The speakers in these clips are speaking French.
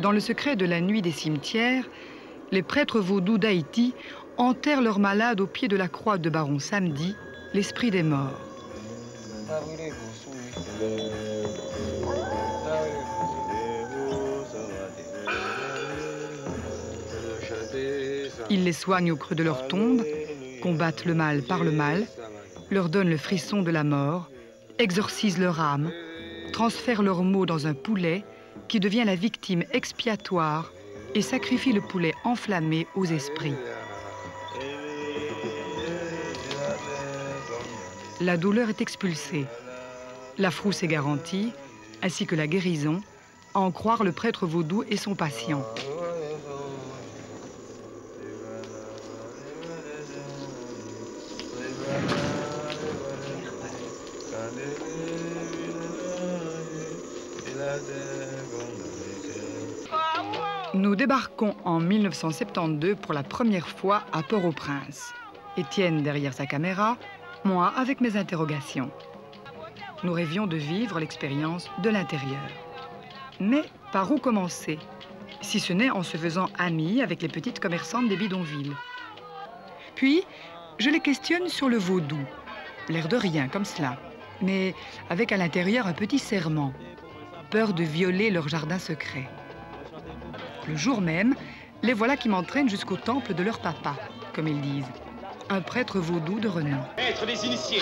Dans le secret de la nuit des cimetières, les prêtres vaudous d'Haïti enterrent leurs malades au pied de la croix de Baron Samedi, l'esprit des morts. Ils les soignent au creux de leur tombe, combattent le mal par le mal, leur donnent le frisson de la mort, exorcisent leur âme, transfèrent leurs maux dans un poulet qui devient la victime expiatoire et sacrifie le poulet enflammé aux esprits. La douleur est expulsée. La frousse est garantie, ainsi que la guérison, à en croire le prêtre vaudou et son patient. Nous débarquons en 1972 pour la première fois à Port-au-Prince. Étienne derrière sa caméra, moi avec mes interrogations. Nous rêvions de vivre l'expérience de l'intérieur. Mais par où commencer, si ce n'est en se faisant amis avec les petites commerçantes des bidonvilles? Puis, je les questionne sur le vaudou. L'air de rien, comme cela, mais avec à l'intérieur un petit serment. Peur de violer leur jardin secret. Le jour même, les voilà qui m'entraînent jusqu'au temple de leur papa, comme ils disent. Un prêtre vaudou de renom. Maître des initiés,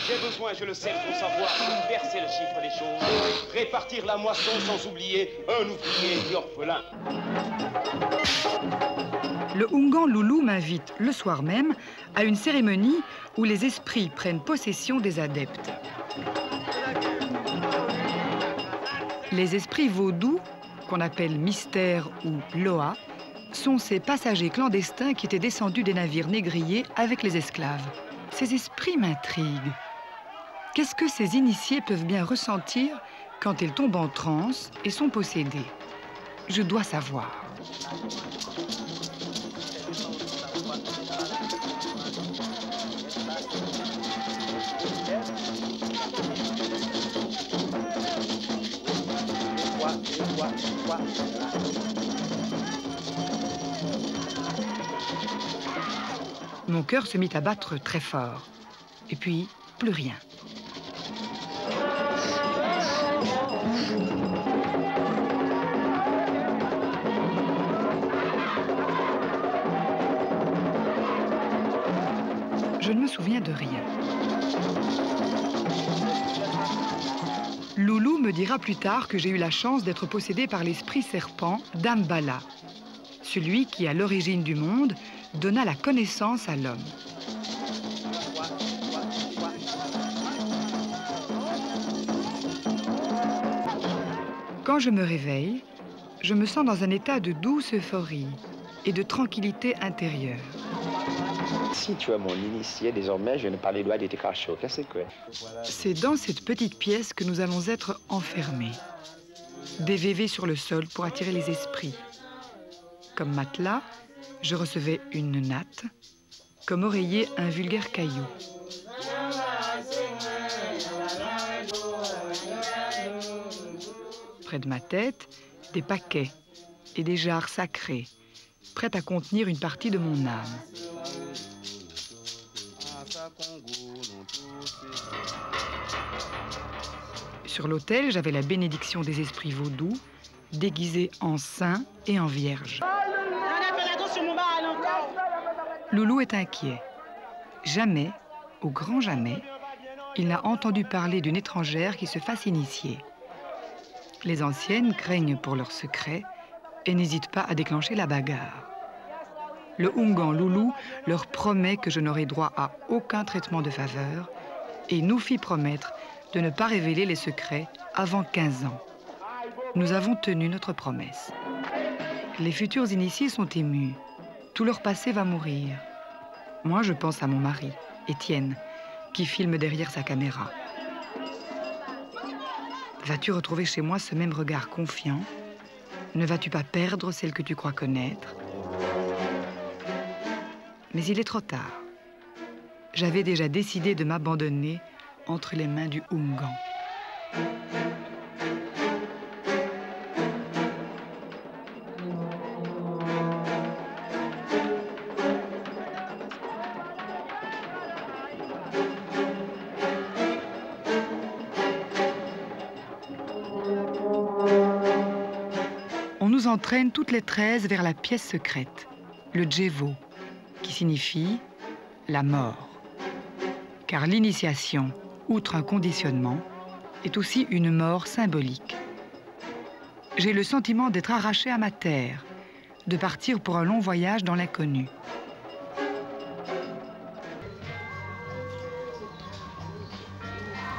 j'ai besoin, je le sais, de ton savoir, inverser le chiffre des choses, répartir la moisson sans oublier un ouvrier et orphelin. Le Oungan Loulou m'invite le soir même à une cérémonie où les esprits prennent possession des adeptes. Les esprits vaudous, qu'on appelle mystère ou loa, sont ces passagers clandestins qui étaient descendus des navires négriers avec les esclaves. Ces esprits m'intriguent. Qu'est-ce que ces initiés peuvent bien ressentir quand ils tombent en transe et sont possédés? Je dois savoir. Mon cœur se mit à battre très fort. Et puis, plus rien. Je ne me souviens de rien. Loulou me dira plus tard que j'ai eu la chance d'être possédée par l'esprit serpent d'Ambala, celui qui, à l'origine du monde, donna la connaissance à l'homme. Quand je me réveille, je me sens dans un état de douce euphorie et de tranquillité intérieure. Si tu es mon initié, désormais, je ne pas les doigts de tes cachots. Qu'est-ce que c'est dans cette petite pièce que nous allons être enfermés. Des vévés sur le sol pour attirer les esprits. Comme matelas, je recevais une natte. Comme oreiller, un vulgaire caillou. Près de ma tête, des paquets et des jarres sacrées, prêtes à contenir une partie de mon âme. Sur l'autel, j'avais la bénédiction des esprits vaudous, déguisés en saints et en vierges. Loulou est inquiet. Jamais, au grand jamais, il n'a entendu parler d'une étrangère qui se fasse initier. Les anciennes craignent pour leurs secrets et n'hésitent pas à déclencher la bagarre. Le Oungan Loulou leur promet que je n'aurai droit à aucun traitement de faveur et nous fit promettre de ne pas révéler les secrets avant 15 ans. Nous avons tenu notre promesse. Les futurs initiés sont émus. Tout leur passé va mourir. Moi, je pense à mon mari, Étienne, qui filme derrière sa caméra. Vas-tu retrouver chez moi ce même regard confiant? Ne vas-tu pas perdre celle que tu crois connaître? Mais il est trop tard. J'avais déjà décidé de m'abandonner entre les mains du Oungan. nous entraîne toutes les 13 vers la pièce secrète, le Djevo, qui signifie la mort. Car l'initiation, outre un conditionnement, est aussi une mort symbolique. J'ai le sentiment d'être arraché à ma terre, de partir pour un long voyage dans l'inconnu.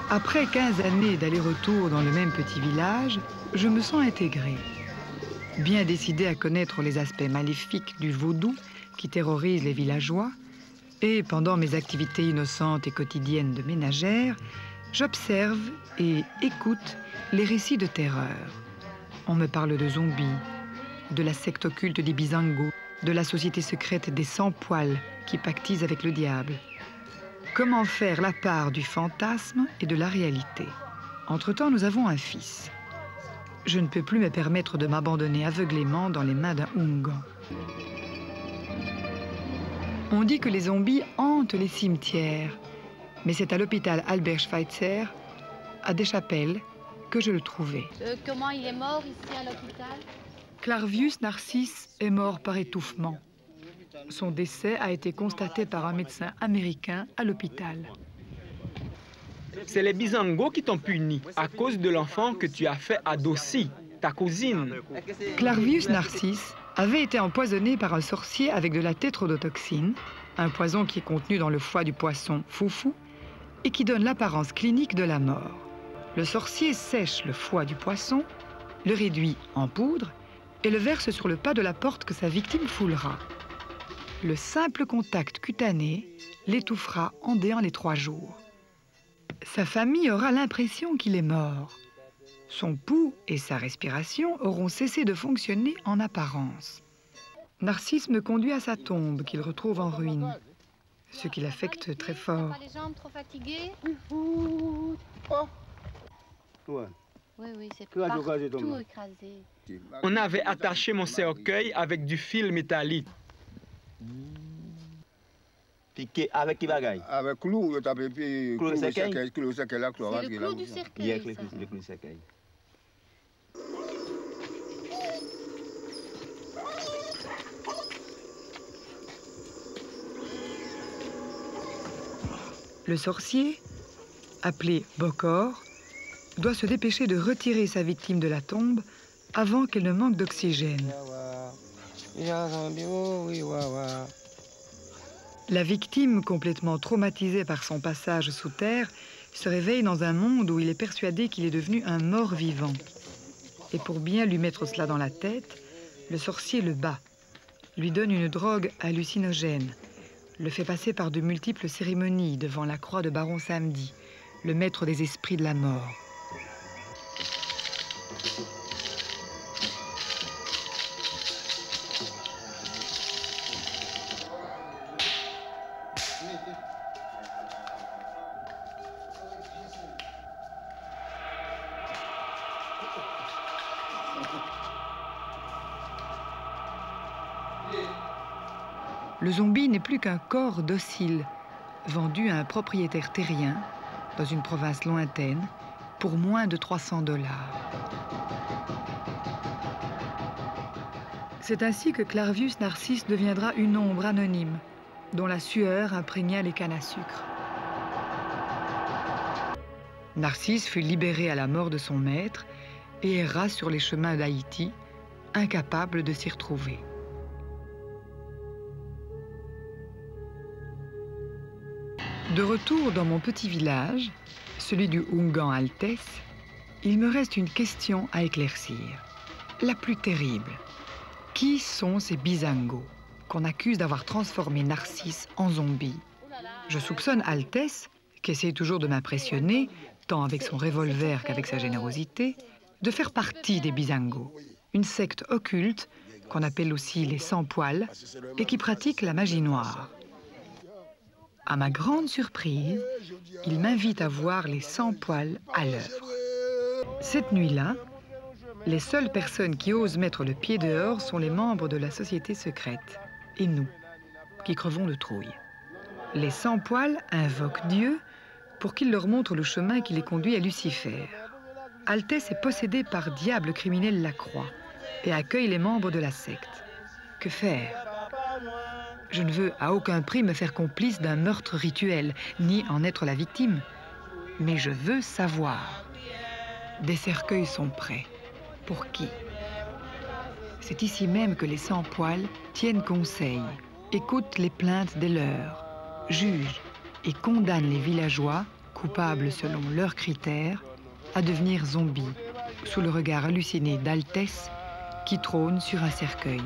Après 15 années d'aller-retour dans le même petit village, je me sens intégrée. Bien décidée à connaître les aspects maléfiques du vaudou qui terrorise les villageois, et pendant mes activités innocentes et quotidiennes de ménagère, j'observe et écoute les récits de terreur. On me parle de zombies, de la secte occulte des Bizango, de la société secrète des sans-poils qui pactisent avec le diable. Comment faire la part du fantasme et de la réalité? Entre-temps, nous avons un fils. Je ne peux plus me permettre de m'abandonner aveuglément dans les mains d'un Oungan. On dit que les zombies hantent les cimetières, mais c'est à l'hôpital Albert Schweitzer, à Deschapelles, que je le trouvais. Comment il est mort ici à l'hôpital? Clarvius Narcisse est mort par étouffement. Son décès a été constaté par un médecin américain à l'hôpital. C'est les Bizango qui t'ont puni à cause de l'enfant que tu as fait à Dossi, ta cousine. Clarvius Narcisse avait été empoisonné par un sorcier avec de la tétrodotoxine, un poison qui est contenu dans le foie du poisson foufou et qui donne l'apparence clinique de la mort. Le sorcier sèche le foie du poisson, le réduit en poudre et le verse sur le pas de la porte que sa victime foulera. Le simple contact cutané l'étouffera en déant les 3 jours. Sa famille aura l'impression qu'il est mort. Son pouls et sa respiration auront cessé de fonctionner en apparence. Narcisse me conduit à sa tombe qu'il retrouve en ruine, ce qui l'affecte très fort. Pas les jambes trop fatiguées? Ouais. Oui, c'est Tout partout écrasé, écrasé. On avait attaché mon cercueil avec du fil métallique. Piqué avec qui bagaille? Avec clou, je t'appelle puis Clou de cercueil? clou de cercueil là, clou C'est le clou du cercueil, ça. Le clou de cercueil. Le sorcier, appelé Bokor, doit se dépêcher de retirer sa victime de la tombe avant qu'elle ne manque d'oxygène. La victime, complètement traumatisée par son passage sous terre, se réveille dans un monde où il est persuadé qu'il est devenu un mort vivant. Et pour bien lui mettre cela dans la tête, le sorcier le bat, lui donne une drogue hallucinogène, le fait passer par de multiples cérémonies devant la croix de Baron Samedi, le maître des esprits de la mort. Le zombie n'est plus qu'un corps docile, vendu à un propriétaire terrien, dans une province lointaine, pour moins de 300 $. C'est ainsi que Clarvius Narcisse deviendra une ombre anonyme, dont la sueur imprégna les cannes à sucre. Narcisse fut libéré à la mort de son maître et erra sur les chemins d'Haïti, incapable de s'y retrouver. De retour dans mon petit village, celui du Oungan Altesse, il me reste une question à éclaircir, la plus terrible. Qui sont ces Bizango qu'on accuse d'avoir transformé Narcisse en zombie? Je soupçonne Altesse, qui essaie toujours de m'impressionner, tant avec son revolver qu'avec sa générosité, de faire partie des Bizango, une secte occulte qu'on appelle aussi les sans-poils et qui pratique la magie noire. À ma grande surprise, il m'invite à voir les sans-poils à l'œuvre. Cette nuit-là, les seules personnes qui osent mettre le pied dehors sont les membres de la société secrète, et nous, qui crevons de trouille. Les sans-poils invoquent Dieu pour qu'il leur montre le chemin qui les conduit à Lucifer. Altesse est possédé par Diable criminel Lacroix, et accueille les membres de la secte. Que faire? Je ne veux à aucun prix me faire complice d'un meurtre rituel, ni en être la victime. Mais je veux savoir. Des cercueils sont prêts. Pour qui? C'est ici même que les sans-poils tiennent conseil, écoutent les plaintes des leurs, jugent et condamnent les villageois, coupables selon leurs critères, à devenir zombies, sous le regard halluciné d'Altès qui trône sur un cercueil.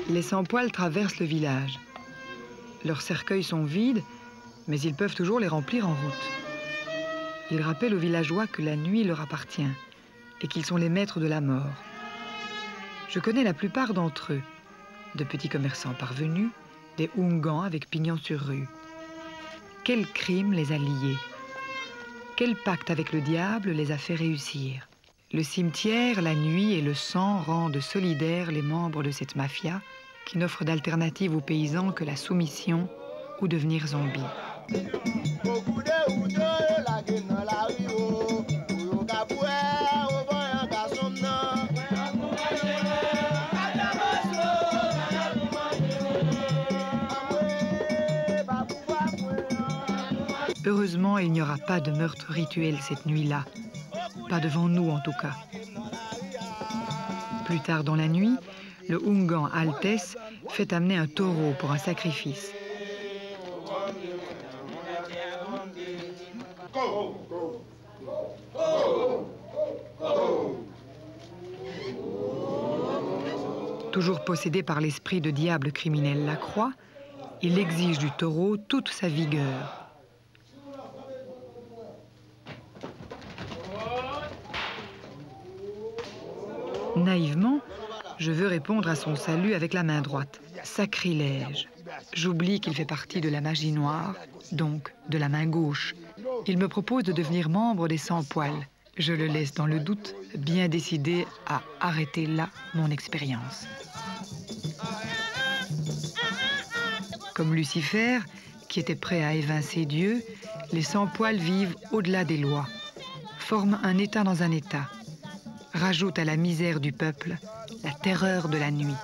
Les sans-poils traversent le village. Leurs cercueils sont vides, mais ils peuvent toujours les remplir en route. Ils rappellent aux villageois que la nuit leur appartient et qu'ils sont les maîtres de la mort. Je connais la plupart d'entre eux, de petits commerçants parvenus, des Oungans avec pignon sur rue. Quel crime les a liés? Quel pacte avec le diable les a fait réussir? Le cimetière, la nuit et le sang rendent solidaires les membres de cette mafia qui n'offre d'alternative aux paysans que la soumission ou devenir zombie. Heureusement, il n'y aura pas de meurtre rituel cette nuit-là. Pas devant nous, en tout cas. Plus tard dans la nuit, le Oungan Altès fait amener un taureau pour un sacrifice. Toujours possédé par l'esprit de diable criminel Lacroix, il exige du taureau toute sa vigueur. Naïvement, je veux répondre à son salut avec la main droite. Sacrilège. J'oublie qu'il fait partie de la magie noire, donc de la main gauche. Il me propose de devenir membre des sans-poils. Je le laisse dans le doute, bien décidé à arrêter là mon expérience. Comme Lucifer, qui était prêt à évincer Dieu, les sans-poils vivent au-delà des lois, forment un État dans un État, rajoutent à la misère du peuple la terreur de la nuit.